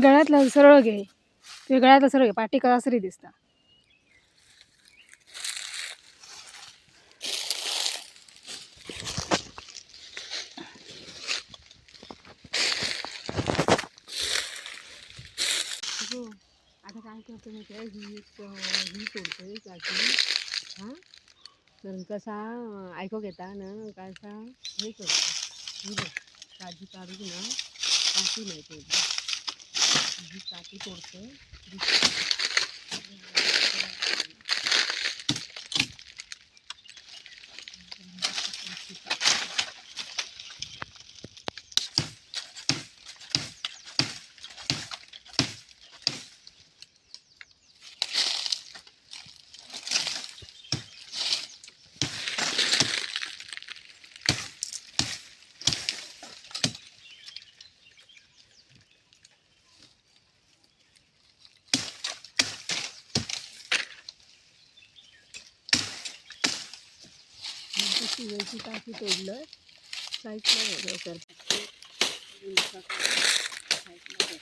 गळ्यातला सरळ घे, ते गळ्यातला सरळ घे, पाठी कासरी दिसता. आता काय करतो मी काय ही तोडतोय काठी. हां तर कसा ऐकू घेता ना कसा हे करतो ही बघ काठी काढून ना काठी नाही तोडली ही काठी तोडतोय. शिवायची टाकी तोडलं साईडला साईडला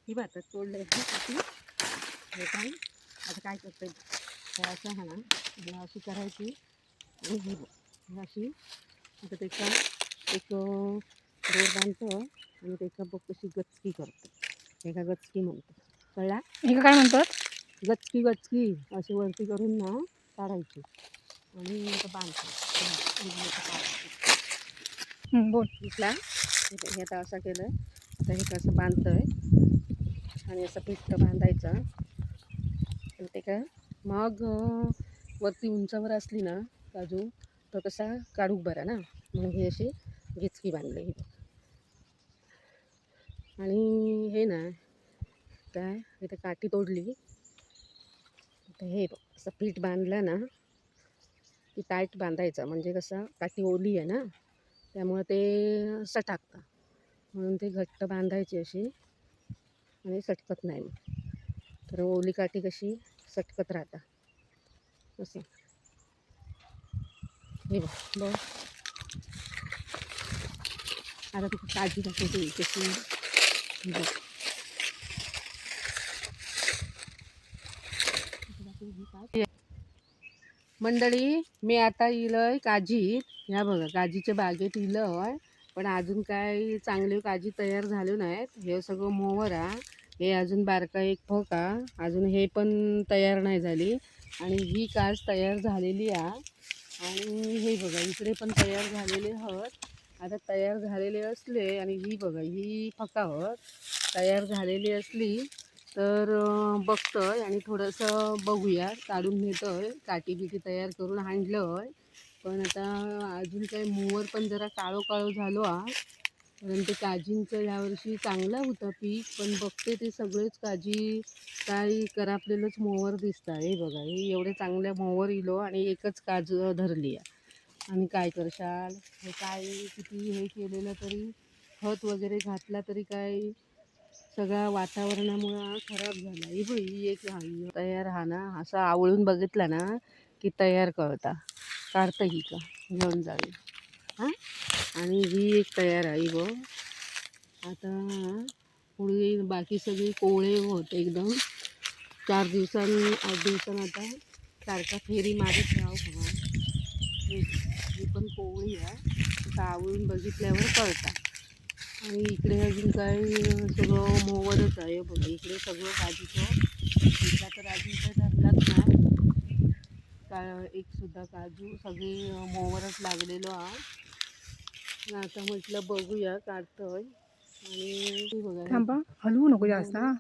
ही भातात तोडलं हे काय आता काय करते असं हा ना अशी करायची आणि ही अशी आता त्याचा एक दोर बांधतो आणि त्याचा बघ कशी गचकी करतो एका गचकी म्हणतो कळला हे काय म्हणतात गचकी गचकी अशी वरती करून ना काढायची आणि बांधतो बोल दिसला हे आता असं केलं आता हे कसं बांधतोय आणि असं पिठ्ठ बांधायचं आणि ते काय मग वरती उंचावर असली ना काजू तर कसा काढूक बरा ना म्हणून ही अशी गिचकी बांधली आणि हे ना काय इथे काठी तोडली तर हे असं पीठ बांधलं ना की टाईट बांधायचं म्हणजे कसं काठी ओली आहे ना त्यामुळे ते सटाकतं म्हणून ते घट्ट बांधायची अशी आणि सटकत नाही तर ओली काठी कशी सटकत राहता असं हे बघ आता तू काळजी दाखवते कशी बघ मंडळी मी आता इलंय काजीत ह्या बघा काजीच्या बागेत इलंय पण अजून काय चांगले काजी तयार झाले नाहीत हे सगळं मोहरा हे अजून बारका एक फोका अजून हे पण तयार नाही झाली आणि ही काज तयार झालेली आहे आणि हे बघा इकडे पण तयार झालेले आहोत आता तयार झालेले असले आणि ही बघा ही फकावत तयार झालेली असली तर बघतोय आणि थोडंसं बघूया काढून घेतोय काठी बिटी तयार करून आणलं पण आता अजून काही मोवर पण जरा काळो काळो झालो कारण ते काजींचं यावर्षी चांगलं होतं पीक पण बघते ते सगळेच काजी काही करापलेलंच मोवर दिसतं हे बघा हे एवढे चांगल्या मोवर इलो आणि एकच काज धरली आहे आणि काय करशाल हे काय किती हे केलेलं तरी खत वगैरे घातला तरी काय सगळा वातावरणामुळं खराब झाला ही बघ एक तयार हा ना असं आवळून बघितला ना की तयार कळता काढतं ही का घेऊन जावी हां आणि ही एक तयार आहे बघ आता पुढे बाकी सगळी कोवळे होते एकदम 4 दिवसांनी 8 दिवसांनी आता सारखा फेरी मारत राहावं हवा ही पण कोवळी आहे आता आवळून बघितल्यावर कळतात आणि इकडे अजून काय सगळं मोवरच आहे बघा. इकडे सगळं काजूचं इथला तर अजून काही धरलाच नाही एक सुद्धा काजू. सगळी मोवरच लागलेलो आहे. आता म्हटलं बघूया काढतोय आणि बघा थांबा, हलवू नको जास्त. हा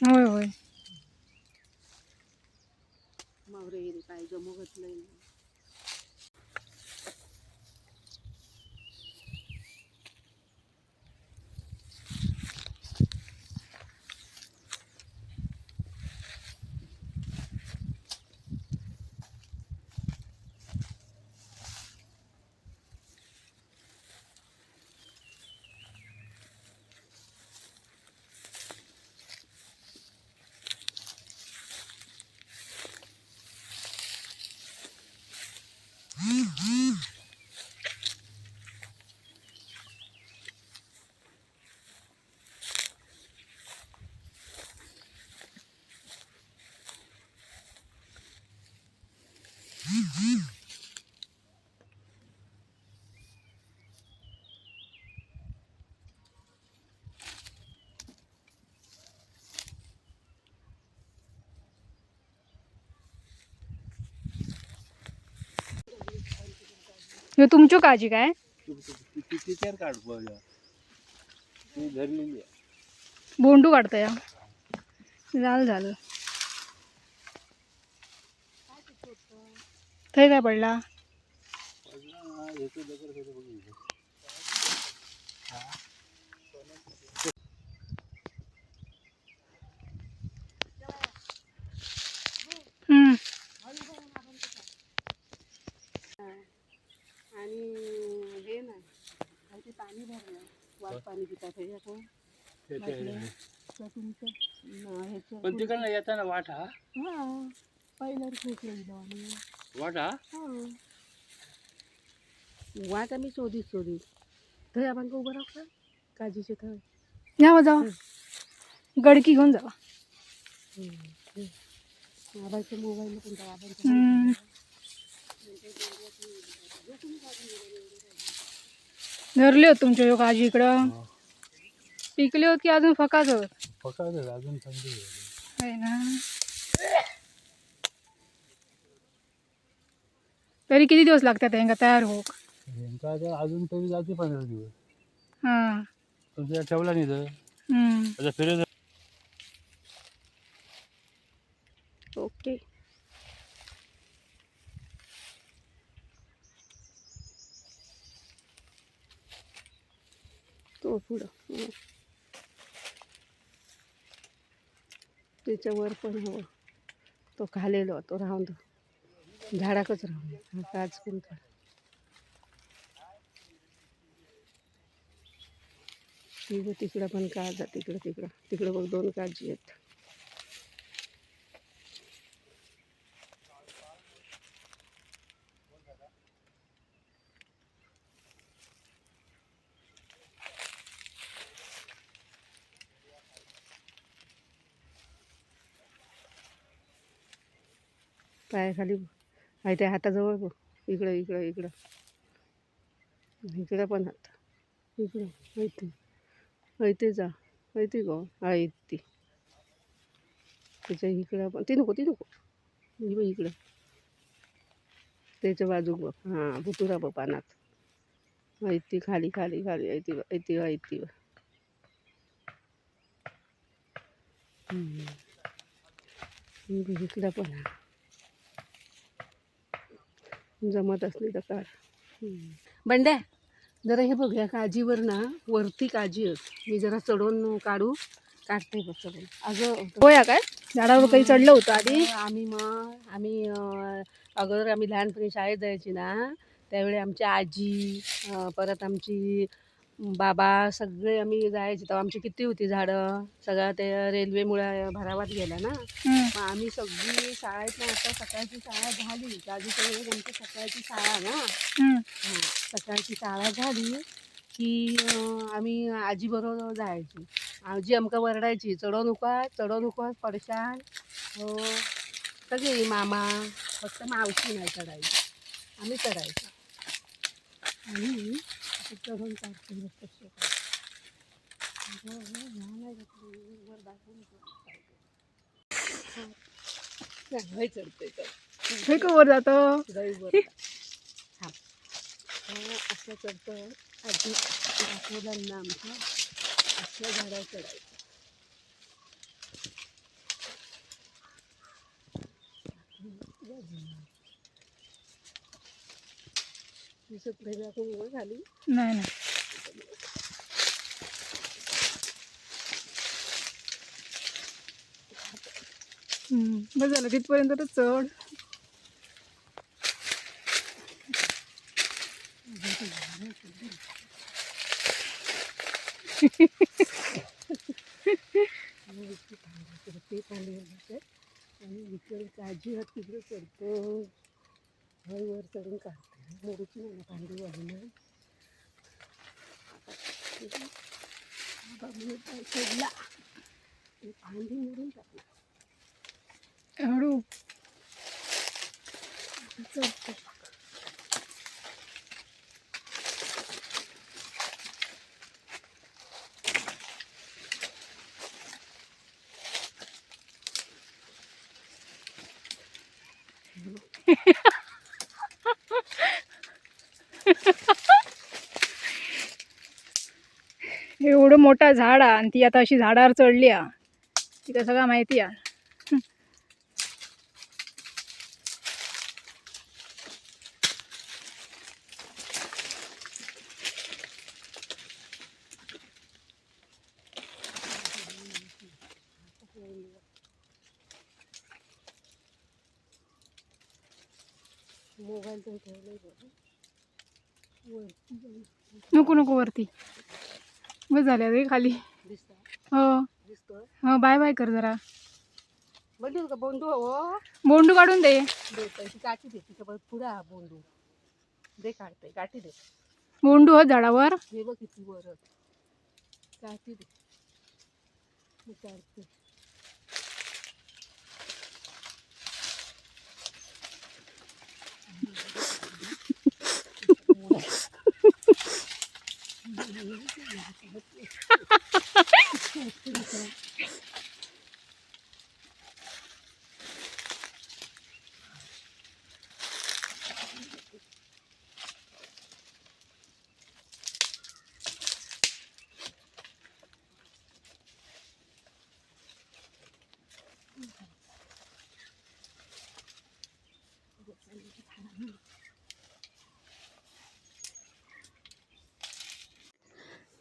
होय होय. मावरे काय जमू घातलंय. हे तुमची काळजी काय? बोंडू काढता या झालं झालं. थंय काय पडला? आणि हे नाही ते पाणी भरलं. वाट पाणी पितात हे कोण पण तिकडनं येताना वाट हा पहिला आम्ही वाट हा वाट आम्ही शोधीत थंय आपण उभं राहू का काजीचे थंय या जावा, गडकी घेऊन जावा. बाबाच्या मोबाईल पण धरले होत तुमच्या यो काजी इकडं पिकले होत की अजून फकाच होत? अजून चांगली आहे ना. तरी किती दिवस लागतात ह्यांका तयार होक? अजून तरी जाते 15 दिवस. हा तुमच्या ठेवला नाही तर फिरत. ओके. तो पुढं त्याच्यावर पण हवं तो खालेलो तो राहून तो झाडाकच राहून काज पण कर. तिकडं पण काज आहे. तिकडं बघ 2 काजी आहेत. पायाखाली आहे त्या हाताजवळ बघ. इकडं पण हात इकडं ऐते जा ऐते गो आहे ती त्याच्या इकडं पण ती नको इकडं त्याच्या बाजूक बघ. हां बुतुरा बघ पानात ऐती खाली ऐती इकडं पण जमत असली तर काढ. बंड्या जरा हे बघ या काजीवर ना वरती काजी आहे. मी जरा चढून काढते बघ चढून. अगं होया काय झाडावर काही चढलं होतं आधी? आम्ही अगोदर आम्ही लहानपणी शाळेत जायची ना त्यावेळी आमची आजी परत आमची बाबा सगळे आम्ही जायचे तेव्हा आमची किती होती झाडं सगळं ते रेल्वेमुळे भरावात गेला ना. मग आम्ही सगळी शाळेत ना आता सकाळची शाळा झाली काजूच्या वेळेस आमची सकाळची शाळा ना. सकाळची शाळा झाली की आम्ही आजीबरोबर जायची. आजी आमका वरडायची चढव नकोस पडशाल. हो सगळी मामा फक्त मावशी नाही चढायची आम्ही चढायचो. आणि चढून काढतो चढते हे कवर जातं. असं चढतं आधी दाखवलं आमच्या असल्या झाडावर चढायचं. दिसत नाही झाली नाही. बस झालं तिथपर्यंत चढ. आणि इकडे काजी हात तिकडे चढतो वर चढून काढते मोडूची नाही भांडी वाढून सोडला भांडी मोडून टाकला हळू चढतो. एवढं मोठा झाड आहे आणि ती आता अशी झाडावर चढली आहे. तिला सगळं माहिती आहे. मोबाईल तर ठेवलाय नको वरती बस झाल्या रे खाली. दिसतो हो दिसतो बाय बाय कर जरा. बोलली का बोंडू हो बोंडू काढून दे. ती काठी दे तिच्या पुढे हा बोंडू दे काढते काठी दे. बोंडू हो झाडावर. हे बघ किती वर काठी दे मी काढते.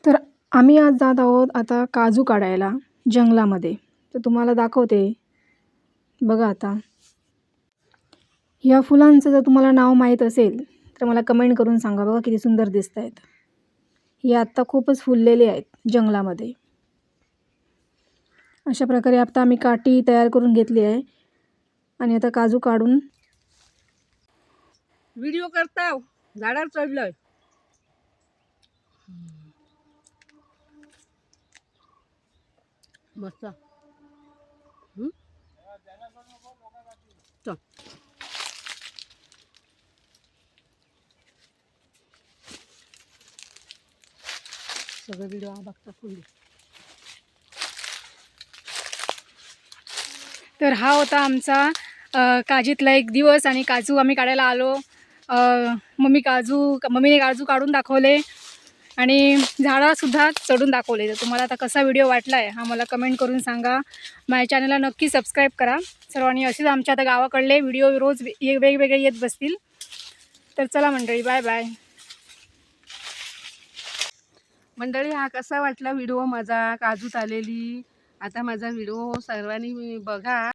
तर आम्ही आज जात आहोत आता काजू काढायला जंगलामध्ये. तर तुम्हाला दाखवते बघा. आता या फुलांचं जर तुम्हाला नाव माहीत असेल तर मला कमेंट करून सांगा. बघा किती सुंदर दिसत आहेत. हे आत्ता खूपच फुललेले आहेत जंगलामध्ये. अशा प्रकारे आता आम्ही काठी तयार करून घेतली आहे आणि आता काजू काढून. व्हिडिओ करता झाडावर चढलोय. मस्त चल सगळं व्हिडिओ बघता फुल. तर हा होता आमचा काजीतला एक दिवस आणि काजू आम्ही काढायला आलो. मम्मीने काजू काढून दाखवले आणि झाडासुद्धा चढून दाखवले. तर तुम्हाला आता कसा व्हिडिओ वाटला आहे हा मला कमेंट करून सांगा. माझ्या चॅनलला नक्की सबस्क्राईब करा सर्वांनी. असेच आमच्या आता गावाकडले व्हिडिओ रोज वेगवेगळे येत बसतील. तर चला मंडळी बाय बाय. मंडळी हा कसा वाटला व्हिडिओ माझा काजूत आलेली. आता माझा व्हिडिओ सर्वांनी बघा.